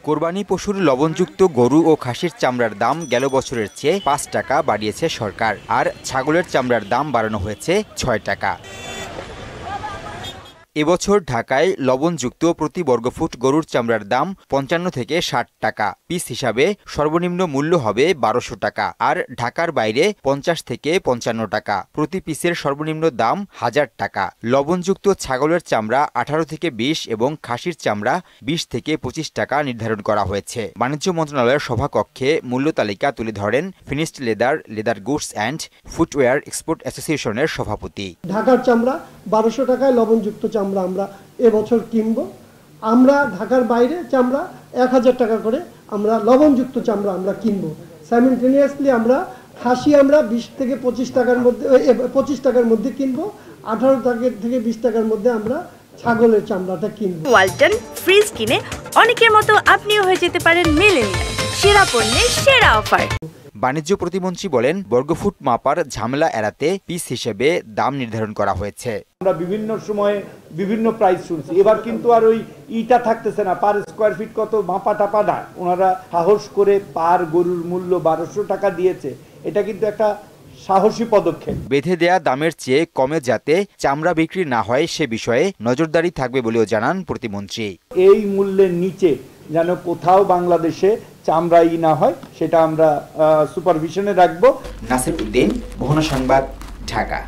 কোরবানি পশুর লবণযুক্ত গরু ও খাসির চামড়ার দাম গেল বছরের চেয়ে ৫ টাকা বাড়িয়েছে সরকার, আর ছাগলের চামড়ার দাম বাড়ানো হয়েছে ৬ টাকা। এবছর ঢাকায় লবণযুক্ত প্রতি বর্গফুট গরুর চামড়ার দাম ৫৫ থেকে ৬০ টাকা পিস হিসাবে সর্বনিম্ন মূল্য হবে ১২০০ টাকা, আর ঢাকার বাইরে ৫০ থেকে ৫৫ টাকা প্রতি পিসের সর্বনিম্ন দাম ১০০০ টাকা। লবণযুক্ত ছাগলের চামড়া ১৮ থেকে ২০ এবং খাসির চামড়া ২০ থেকে ২৫ টাকা নির্ধারণ করা হয়েছে। বাণিজ্য মন্ত্রণালয়ের সভাকক্ষে মূল্য তালিকা তুলে ধরেন finished leather goods and footwear export অ্যাসোসিয়েশনের সভাপতি। ঢাকার চামড়া ১২০০ টাকায় লবণযুক্ত চামড়া আমরা এবছর কিনবো। আমরা ঢাকার বাইরে চামড়া ১০০০ টাকা করে আমরা লবণযুক্ত চামড়া আমরা কিনবো। সাইমেলটেনিয়াসলি আমরা খাসি আমরা ২০ থেকে ২৫ টাকার মধ্যে কিনবো। ১৮ টাকা থেকে ২০ টাকার মধ্যে আমরা ছাগলের চামড়াটা কিনবো। ওয়ালটন ফ্রিজ কিনে অনেকের মতো আপনিও হয়ে যেতে পারেন মিলেনিয়াল, সেরা পণ্যের সেরা অফার। বাণিজ্য প্রতিমন্ত্রী বলেন, বর্গফুট মাপার ঝামেলা এড়াতে পিস হিসেবে দাম নির্ধারণ করা হয়েছে। আমরা বিভিন্ন সময়ে বিভিন্ন প্রাইস শুনছি, এবার কিন্তু আর ওই ইটা থাকতেছে না, পার স্কোয়ার ফিট কত মাপা টাপা না, ওনারা সাহস করে পার গরুর মূল্য ১২০০ টাকা দিয়েছে। এটা কিন্তু একটা সাহসী পদক্ষেপ। বেঁধে দেয়া দামের চেয়ে কমে যাতে চামড়া বিক্রি না হয় সে বিষয়ে নজরদারি থাকবে বলেও জানান প্রতিমন্ত্রী। এই মূল্যের নিচে যেন কোথাও বাংলাদেশে চামড়াই না হয়, সেটা আমরা সুপারভিশনে রাখবো। নাসির উদ্দিন, বহনা সংবাদ, ঢাকা।